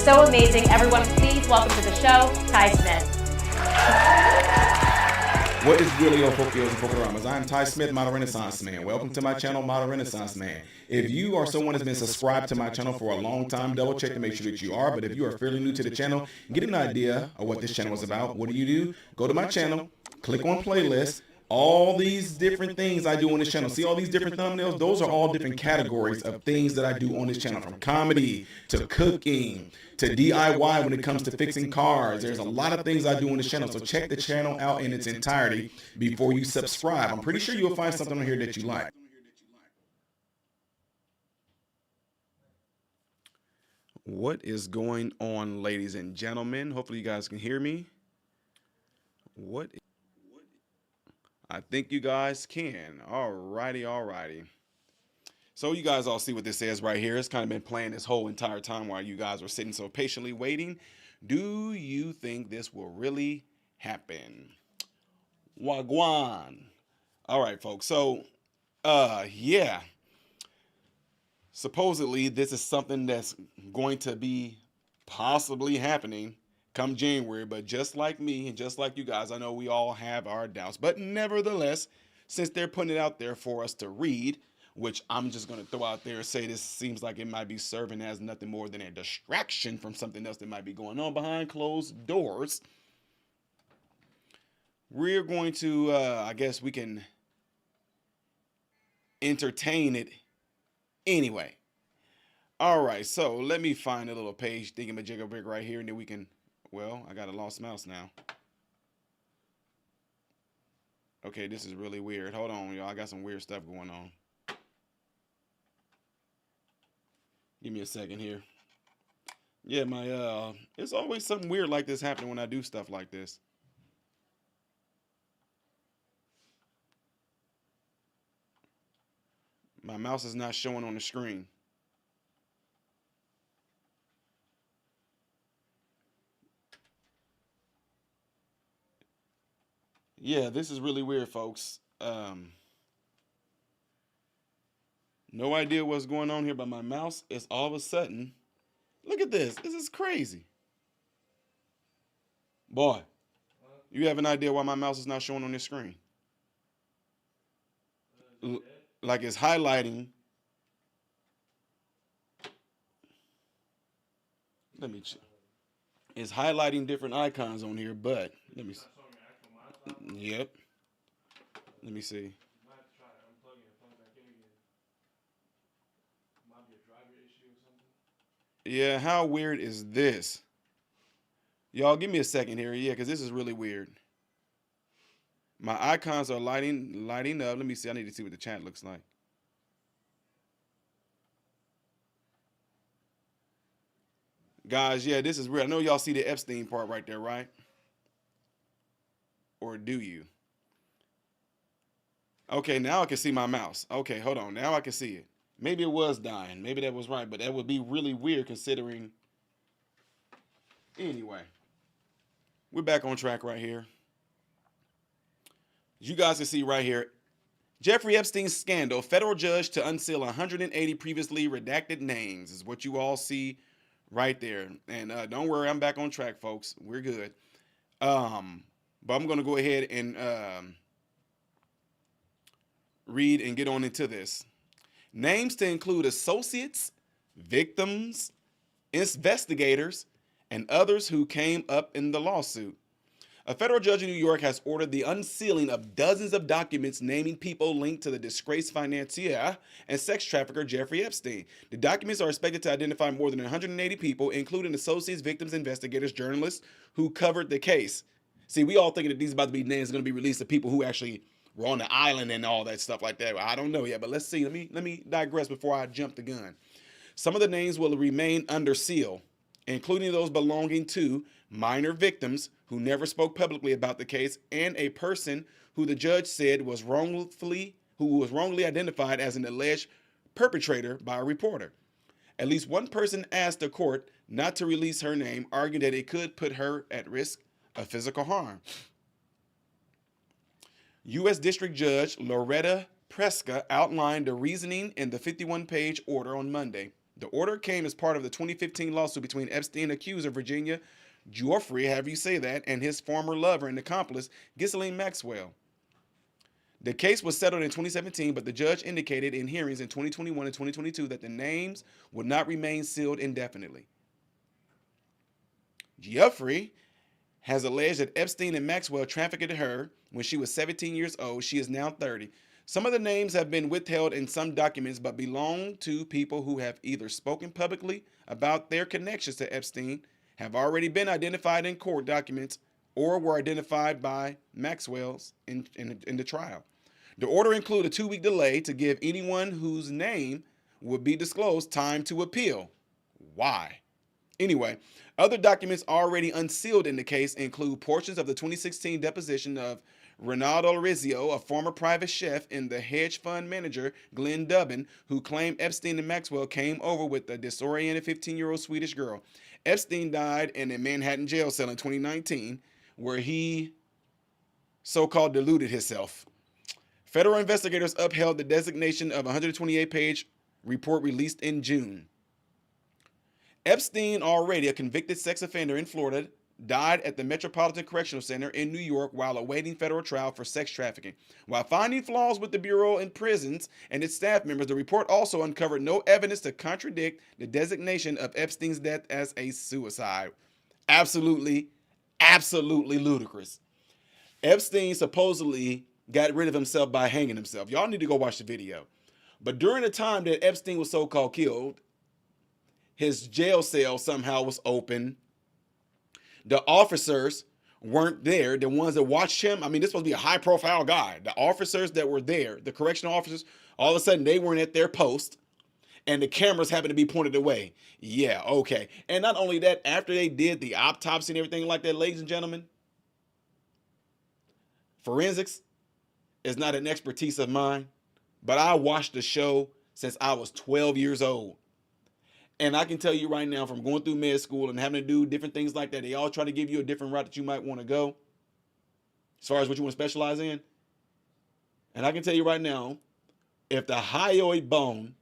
so amazing. Everyone, please welcome to the show, Ty Smith. What is really your Pokeos and Pokeramas? I'm Ty Smith, Model Renaissance Man. Welcome to my channel, Model Renaissance Man. If you are someone that's been subscribed to my channel for a long time, double check to make sure that you are. But if you are fairly new to the channel, get an idea of what this channel is about. What do? Go to my channel, click on playlist. All these different things I do on this channel. See all these different thumbnails? Those are all different categories of things that I do on this channel, from comedy to cooking to DIY when it comes to fixing cars. There's a lot of things I do on this channel, so check the channel out in its entirety before you subscribe. I'm pretty sure you'll find something on here that you like. What is going on, ladies and gentlemen? Hopefully you guys can hear me. I think you guys can. Alrighty. So you guys all see what this says right here. It's kind of been playing this whole entire time while you guys were sitting so patiently waiting. Do you think this will really happen? Wagwan. All right, folks. So, yeah. Supposedly, this is something that's going to be possibly happening come January, but just like me and just like you guys, I know we all have our doubts, but nevertheless, since they're putting it out there for us to read, which I'm just going to throw out there and say this seems like it might be serving as nothing more than a distraction from something else that might be going on behind closed doors, we're going to, I guess we can entertain it anyway. All right, so let me find a little page thingamajigabig right here, and then we can. Well, I got a lost mouse now. Okay, this is really weird. Hold on, y'all. I got some weird stuff going on. Give me a second here. Yeah, it's always something weird like this happening when I do stuff like this. My mouse is not showing on the screen. Yeah, this is really weird, folks. No idea what's going on here, but my mouse is all of a sudden. Look at this. This is crazy. Boy, you have an idea why my mouse is not showing on this screen? Like it's highlighting. Let me check. It's highlighting different icons on here, but let me see. Yep. Let me see. Yeah, how weird is this? Y'all give me a second here. Yeah, because this is really weird. My icons are lighting up. Let me see. I need to see what the chat looks like. Guys, yeah, this is weird. I know y'all see the Epstein part right there, right? Or do you? Okay, now I can see my mouse. Okay, hold on. Now I can see it. Maybe it was dying. Maybe that was right, but that would be really weird considering. Anyway, we're back on track right here. You guys can see right here, Jeffrey Epstein's scandal, federal judge to unseal 180 previously redacted names is what you all see right there. And don't worry, I'm back on track, folks. We're good. But I'm going to go ahead and read and get on into this. Names to include associates, victims, investigators, and others who came up in the lawsuit. A federal judge in New York has ordered the unsealing of dozens of documents naming people linked to the disgraced financier and sex trafficker Jeffrey Epstein. The documents are expected to identify more than 180 people, including associates, victims, investigators, journalists who covered the case. See, we all thinking that these about to be names going to be released of people who actually were on the island and all that stuff like that. I don't know yet, but let's see. Let me digress before I jump the gun. Some of the names will remain under seal, including those belonging to minor victims who never spoke publicly about the case, and a person who the judge said was wrongly identified as an alleged perpetrator by a reporter. At least one person asked the court not to release her name, arguing that it could put her at risk of physical harm. U.S. District Judge Loretta Preska outlined the reasoning in the 51-page order on Monday. The order came as part of the 2015 lawsuit between Epstein accuser Virginia Giuffre, however you say that, and his former lover and accomplice, Ghislaine Maxwell. The case was settled in 2017, but the judge indicated in hearings in 2021 and 2022 that the names would not remain sealed indefinitely. Giuffre has alleged that Epstein and Maxwell trafficked her when she was 17 years old. She is now 30. Some of the names have been withheld in some documents, but belong to people who have either spoken publicly about their connections to Epstein, have already been identified in court documents, or were identified by Maxwell's in the trial. The order included a 2-week delay to give anyone whose name would be disclosed time to appeal. Why? Anyway, other documents already unsealed in the case include portions of the 2016 deposition of Ronaldo Rizzo, a former private chef, and the hedge fund manager Glenn Dubin, who claimed Epstein and Maxwell came over with a disoriented 15-year-old Swedish girl. Epstein died in a Manhattan jail cell in 2019, where he so-called deluded himself. Federal investigators upheld the designation of a 128-page report released in June. Epstein, already a convicted sex offender in Florida, died at the Metropolitan Correctional Center in New York while awaiting federal trial for sex trafficking. While finding flaws with the Bureau and prisons and its staff members, the report also uncovered no evidence to contradict the designation of Epstein's death as a suicide. Absolutely ludicrous. Epstein supposedly got rid of himself by hanging himself. Y'all need to go watch the video. But during the time that Epstein was so-called killed, his jail cell somehow was open. The officers weren't there. The ones that watched him, I mean, this was supposed to be a high-profile guy. The officers that were there, the correctional officers, all of a sudden they weren't at their post, and the cameras happened to be pointed away. Yeah, okay. And not only that, after they did the autopsy and everything like that, ladies and gentlemen, forensics is not an expertise of mine, but I watched the show since I was 12 years old. And I can tell you right now, from going through med school and having to do different things like that, they all try to give you a different route that you might want to go as far as what you want to specialize in. And I can tell you right now, if the hyoid bone,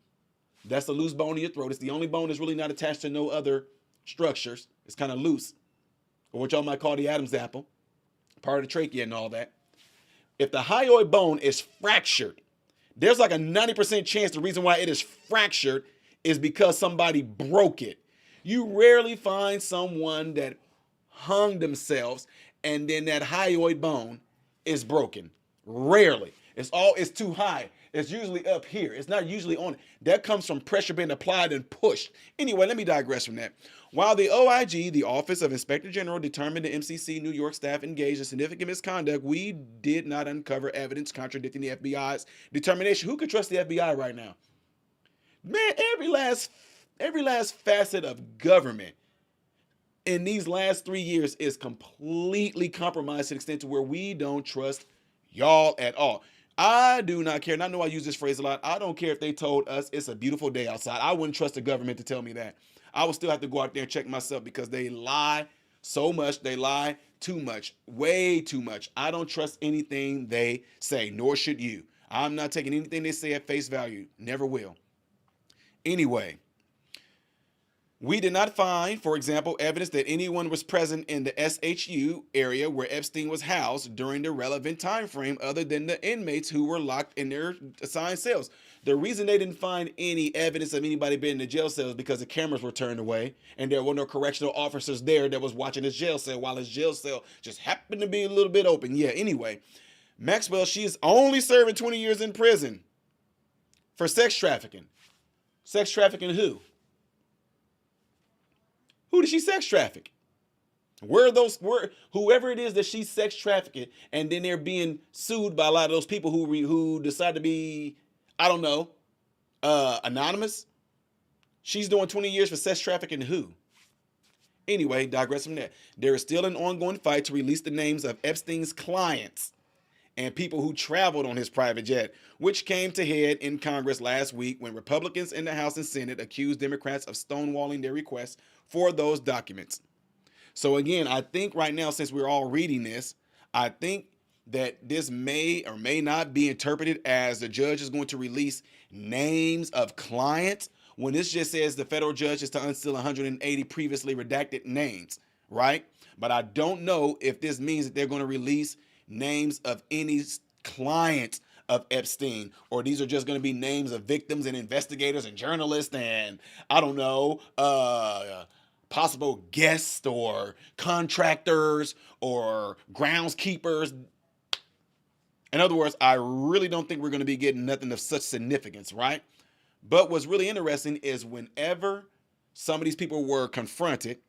that's the loose bone in your throat, it's the only bone that's really not attached to no other structures. It's kind of loose, or what y'all might call the Adam's apple, part of the trachea and all that. If the hyoid bone is fractured, there's like a 90% chance the reason why it is fractured is because somebody broke it. You rarely find someone that hung themselves and then that hyoid bone is broken. Rarely. It's too high. It's usually up here. It's not usually on it. That comes from pressure being applied and pushed. Anyway, let me digress from that. While the OIG, the Office of Inspector General, determined the MCC New York staff engaged in significant misconduct, we did not uncover evidence contradicting the FBI's determination. Who could trust the FBI right now? Man, every last facet of government in these last 3 years is completely compromised to the extent to where we don't trust y'all at all. I do not care, and I know I use this phrase a lot. I don't care if they told us it's a beautiful day outside. I wouldn't trust the government to tell me that. I would still have to go out there and check myself because they lie so much. They lie too much, way too much. I don't trust anything they say, nor should you. I'm not taking anything they say at face value. Never will. Anyway, we did not find, for example, evidence that anyone was present in the SHU area where Epstein was housed during the relevant time frame other than the inmates who were locked in their assigned cells. The reason they didn't find any evidence of anybody being in the jail cell is because the cameras were turned away and there were no correctional officers there that was watching his jail cell while his jail cell just happened to be a little bit open. Yeah, anyway, Maxwell, she is only serving 20 years in prison for sex trafficking. Sex trafficking who? Who did she sex traffic? Whoever it is that she sex trafficked, and then they're being sued by a lot of those people who decide to be, I don't know, anonymous. She's doing 20 years for sex trafficking who? Anyway, digress from that. There is still an ongoing fight to release the names of Epstein's clients and people who traveled on his private jet, which came to head in Congress last week when Republicans in the House and Senate accused Democrats of stonewalling their requests for those documents. So again, I think right now, since we're all reading this, I think that this may or may not be interpreted as the judge is going to release names of clients when this just says the federal judge is to unseal 180 previously redacted names, right? But I don't know if this means that they're going to release names of any client of Epstein, or these are just going to be names of victims and investigators and journalists and I don't know, possible guests or contractors or groundskeepers. In other words, I really don't think we're going to be getting nothing of such significance, right? But what's really interesting is whenever some of these people were confronted,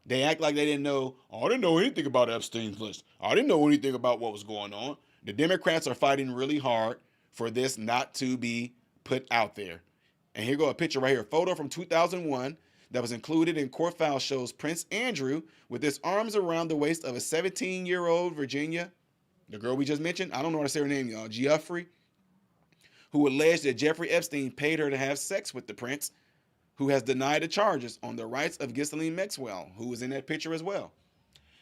they act like they didn't know, oh, I didn't know anything about Epstein's list. I didn't know anything about what was going on. The Democrats are fighting really hard for this not to be put out there. And here go a picture right here. A photo from 2001 that was included in court file shows Prince Andrew with his arms around the waist of a 17-year-old Virginia, the girl we just mentioned, I don't know how to say her name, y'all, Geoffrey, who alleged that Jeffrey Epstein paid her to have sex with the prince, who has denied the charges on the rights of Ghislaine Maxwell, who was in that picture as well.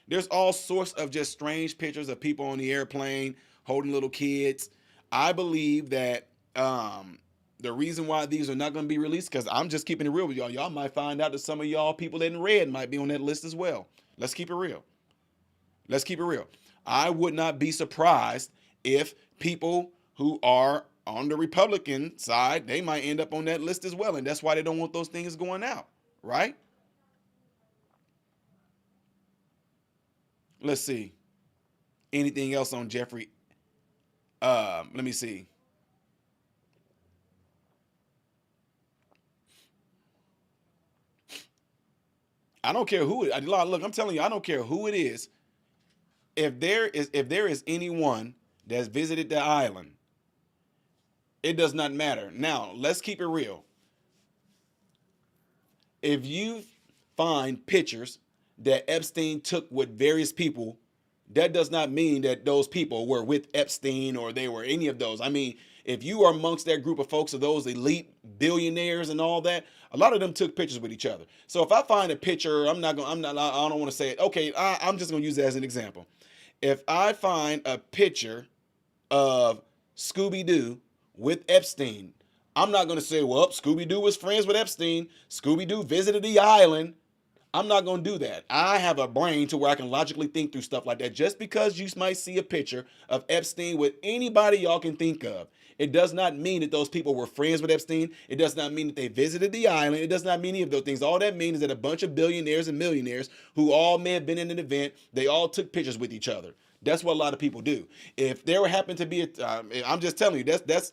There's all sorts of just strange pictures of people on the airplane holding little kids. I believe that the reason why these are not going to be released, because I'm just keeping it real with y'all. Y'all might find out that some of y'all people in red might be on that list as well. Let's keep it real. Let's keep it real. I would not be surprised if people who are on the Republican side, they might end up on that list as well. And that's why they don't want those things going out, right? Let's see. Anything else on Jeffrey? Let me see. I don't care who it. Look, I'm telling you, I don't care who it is. If there is anyone that's visited the island, it does not matter. Now, let's keep it real. If you find pictures that Epstein took with various people, that does not mean that those people were with Epstein or they were any of those. I mean, if you are amongst that group of folks, of those elite billionaires and all that, a lot of them took pictures with each other. So if I find a picture, I don't want to say it. Okay, I'm just going to use it as an example. If I find a picture of Scooby-Doo with Epstein, I'm not going to say, well, Scooby-Doo was friends with Epstein. Scooby-Doo visited the island. I'm not going to do that. I have a brain to where I can logically think through stuff like that. Just because you might see a picture of Epstein with anybody y'all can think of, it does not mean that those people were friends with Epstein. It does not mean that they visited the island. It does not mean any of those things. All that means is that a bunch of billionaires and millionaires who all may have been in an event, they all took pictures with each other. That's what a lot of people do. If there happened to be I'm just telling you, that's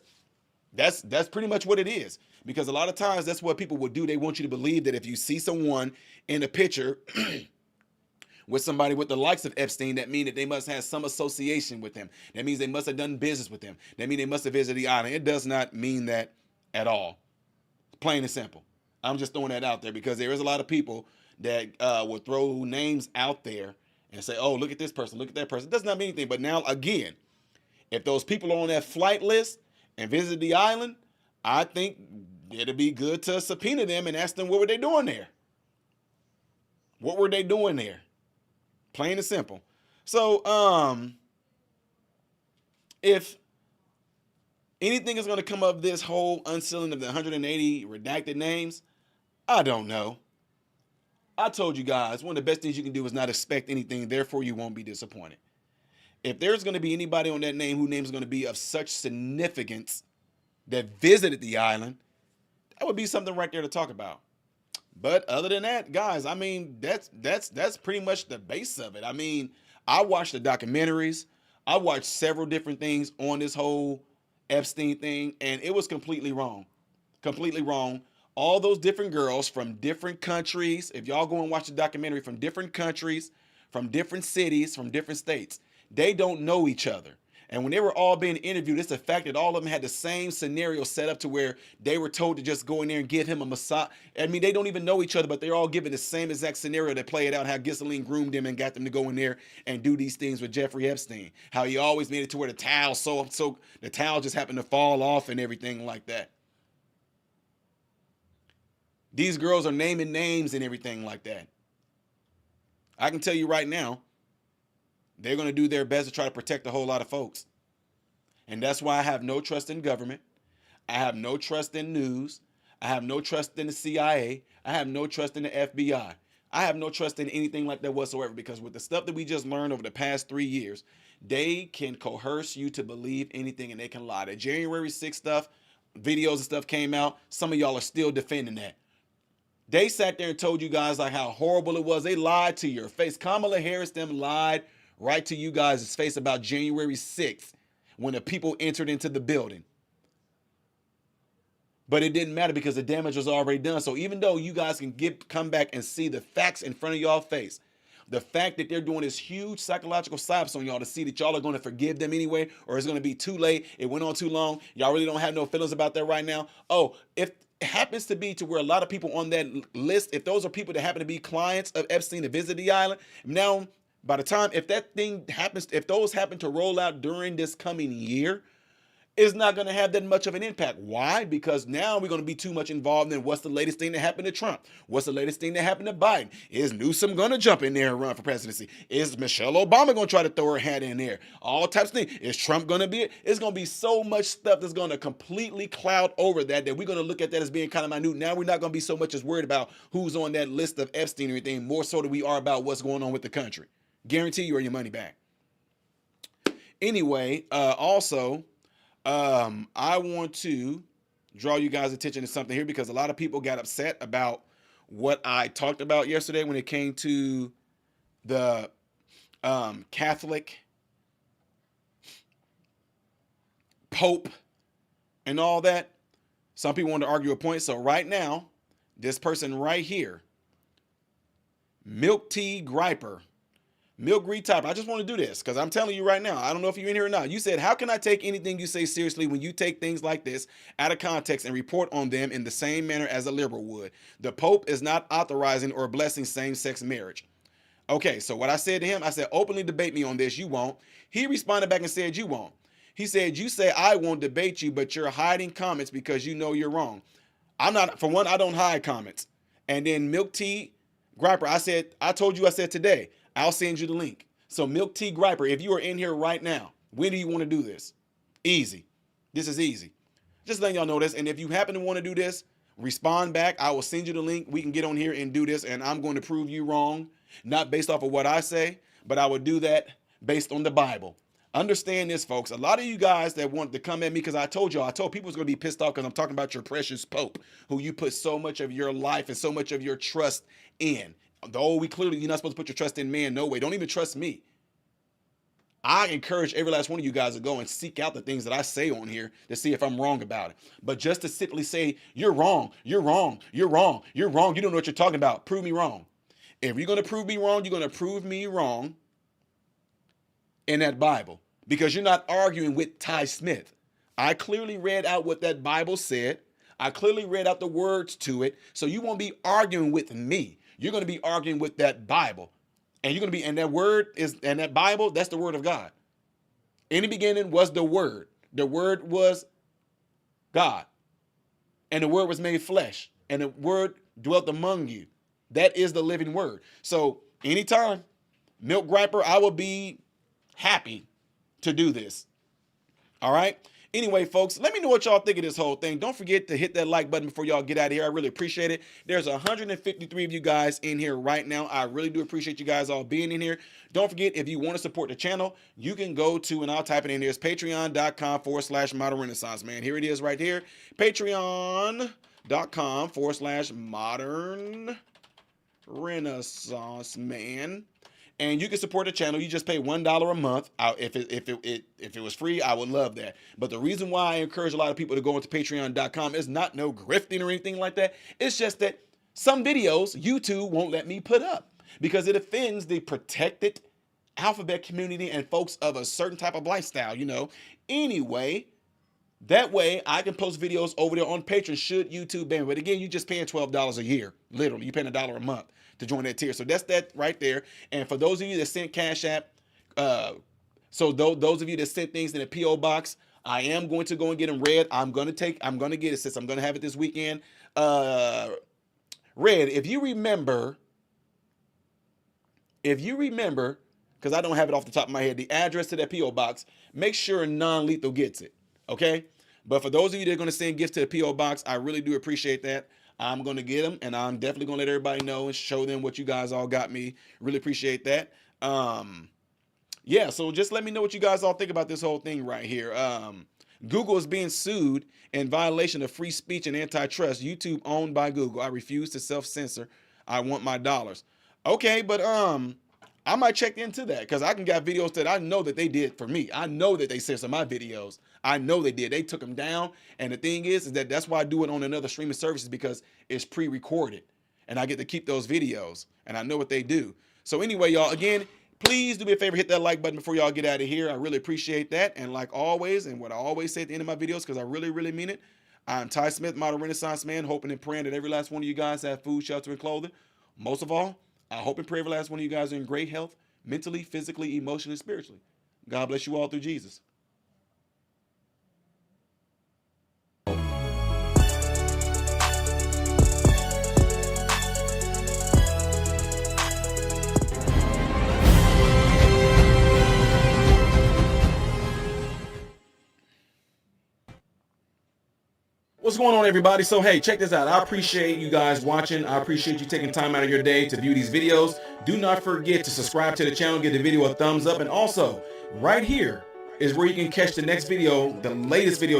pretty much what it is. Because a lot of times that's what people would do. They want you to believe that if you see someone in a picture with somebody with the likes of Epstein, that means that they must have some association with him. That means they must have done business with him. That means they must have visited the island. It does not mean that at all. Plain and simple. I'm just throwing that out there because there is a lot of people that will throw names out there and say, oh, look at this person, look at that person. It does not mean anything. But now, again, if those people are on that flight list and visit the island, I think it'd be good to subpoena them and ask them what were they doing there. What were they doing there? Plain and simple. So, if anything is going to come of this whole unsealing of the 180 redacted names, I don't know. I told you guys, one of the best things you can do is not expect anything, therefore you won't be disappointed. If there's going to be anybody on that name whose name is going to be of such significance that visited the island, that would be something right there to talk about. But other than that, guys, I mean, that's pretty much the base of it. I mean, I watched the documentaries. I watched several different things on this whole Epstein thing, and it was completely wrong. Completely wrong. All those different girls from different countries, if y'all go and watch the documentary, from different countries, from different cities, from different states, they don't know each other. And when they were all being interviewed, it's the fact that all of them had the same scenario set up to where they were told to just go in there and give him a massage. I mean, they don't even know each other, but they're all given the same exact scenario to play it out, how Ghislaine groomed them and got them to go in there and do these things with Jeffrey Epstein. How he always made it to where the towel, so the towel just happened to fall off and everything like that. These girls are naming names and everything like that. I can tell you right now, they're going to do their best to try to protect a whole lot of folks. And that's why I have no trust in government. I have no trust in news. I have no trust in the CIA. I have no trust in the FBI. I have no trust in anything like that whatsoever, because with the stuff that we just learned over the past 3 years, they can coerce you to believe anything and they can lie. The January 6th stuff, videos and stuff came out. Some of y'all are still defending that. They sat there and told you guys like how horrible it was. They lied to your face. Kamala Harris them lied right to you guys' face about January 6th when the people entered into the building. But it didn't matter because the damage was already done. So even though you guys can come back and see the facts in front of y'all face, the fact that they're doing this huge psychological psyops on y'all to see that y'all are going to forgive them anyway, or it's going to be too late, it went on too long, y'all really don't have no feelings about that right now. Oh, if it happens to be to where a lot of people on that list, if those are people that happen to be clients of Epstein to visit the island, now by the time, if that thing happens, if those happen to roll out during this coming year, it's not going to have that much of an impact. Why? Because now we're going to be too much involved in what's the latest thing that happened to Trump? What's the latest thing that happened to Biden? Is Newsom going to jump in there and run for presidency? Is Michelle Obama going to try to throw her hat in there? All types of things. Is Trump going to be it? It's going to be so much stuff that's going to completely cloud over that we're going to look at that as being kind of minute. Now we're not going to be so much as worried about who's on that list of Epstein or anything, more so than we are about what's going on with the country. Guarantee you earn your money back. Anyway, also, I want to draw you guys' attention to something here because a lot of people got upset about what I talked about yesterday when it came to the Catholic Pope and all that. Some people want to argue a point. So right now, this person right here, Milk Tea Griper, Milk Green Typer. I just want to do this because I'm telling you right now, I don't know if you're in here or not. You said, how can I take anything you say seriously when you take things like this out of context and report on them in the same manner as a liberal would? The Pope is not authorizing or blessing same-sex marriage. Okay, so what I said to him, I said, openly debate me on this. You won't. He responded back and said, you won't. He said, you say I won't debate you, but you're hiding comments because you know you're wrong. I'm not, for one, I don't hide comments. And then Milk Tea Griper, I said today, I'll send you the link. So Milk Tea Griper, if you are in here right now, when do you want to do this? Easy. This is easy. Just letting y'all know this. And if you happen to want to do this, respond back. I will send you the link. We can get on here and do this. And I'm going to prove you wrong, not based off of what I say, but I would do that based on the Bible. Understand this, folks. A lot of you guys that want to come at me, because I told people was going to be pissed off because I'm talking about your precious Pope, who you put so much of your life and so much of your trust in. Though you're not supposed to put your trust in man, no way. Don't even trust me. I encourage every last one of you guys to go and seek out the things that I say on here to see if I'm wrong about it. But just to simply say, you're wrong, you're wrong, you're wrong, you're wrong, you don't know what you're talking about, prove me wrong. If you're going to prove me wrong, you're going to prove me wrong in that Bible. Because you're not arguing with Ty Smith. I clearly read out what that Bible said. I clearly read out the words to it. So you won't be arguing with me. You're going to be arguing with that Bible. And you're going to be, and that Bible, that's the word of God. In the beginning was the word. The word was God. And the word was made flesh. And the word dwelt among you. That is the living word. So anytime, Milk Griper, I will be happy to do this. All right. Anyway, folks, let me know what y'all think of this whole thing. Don't forget to hit that like button before y'all get out of here. I really appreciate it. There's 153 of you guys in here right now. I really do appreciate you guys all being in here. Don't forget, if you want to support the channel, you can go to, and I'll type it in here, it's patreon.com/modern renaissance, man. Here it is right here. Patreon.com/modern renaissance, man. And you can support the channel. You just pay $1 a month. If it was free, I would love that. But the reason why I encourage a lot of people to go into patreon.com is not no grifting or anything like that. It's just that some videos YouTube won't let me put up because it offends the protected alphabet community and folks of a certain type of lifestyle, you know. Anyway, that way I can post videos over there on Patreon should YouTube ban. But again, you're just paying $12 a year. Literally, you're paying $1 a month to join that tier. So that's that right there. And for those of you that sent Cash App, those of you that sent things in the P.O Box, I am going to go and get them read. I'm going to get it, since I'm going to have it this weekend. Read, if you remember, because I don't have it off the top of my head, the address to that P.O Box, make sure non-lethal gets it. Okay? But for those of you that are going to send gifts to the P.O Box, I really do appreciate that. I'm going to get them, and I'm definitely going to let everybody know and show them what you guys all got me. Really appreciate that. Yeah, so just let me know what you guys all think about this whole thing right here. Google is being sued in violation of free speech and antitrust. YouTube owned by Google. I refuse to self-censor. I want my dollars. Okay, but I might check into that because I can got videos that I know that they did for me. I know that they censored my videos. I know they did. They took them down. And the thing is that that's why I do it on another streaming services, because it's pre-recorded and I get to keep those videos and I know what they do. So anyway, y'all, again, please do me a favor, hit that like button before y'all get out of here. I really appreciate that. And like always, and what I always say at the end of my videos, because I really, really mean it, I'm Ty Smith, modern Renaissance man, hoping and praying that every last one of you guys have food, shelter, and clothing. Most of all, I hope and pray every last one of you guys are in great health, mentally, physically, emotionally, spiritually. God bless you all through Jesus. What's going on, everybody? So hey, check this out. I appreciate you guys watching. I appreciate you taking time out of your day to view these videos. Do not forget to subscribe to the channel, give the video a thumbs up, and also right here is where you can catch the next video, the latest video that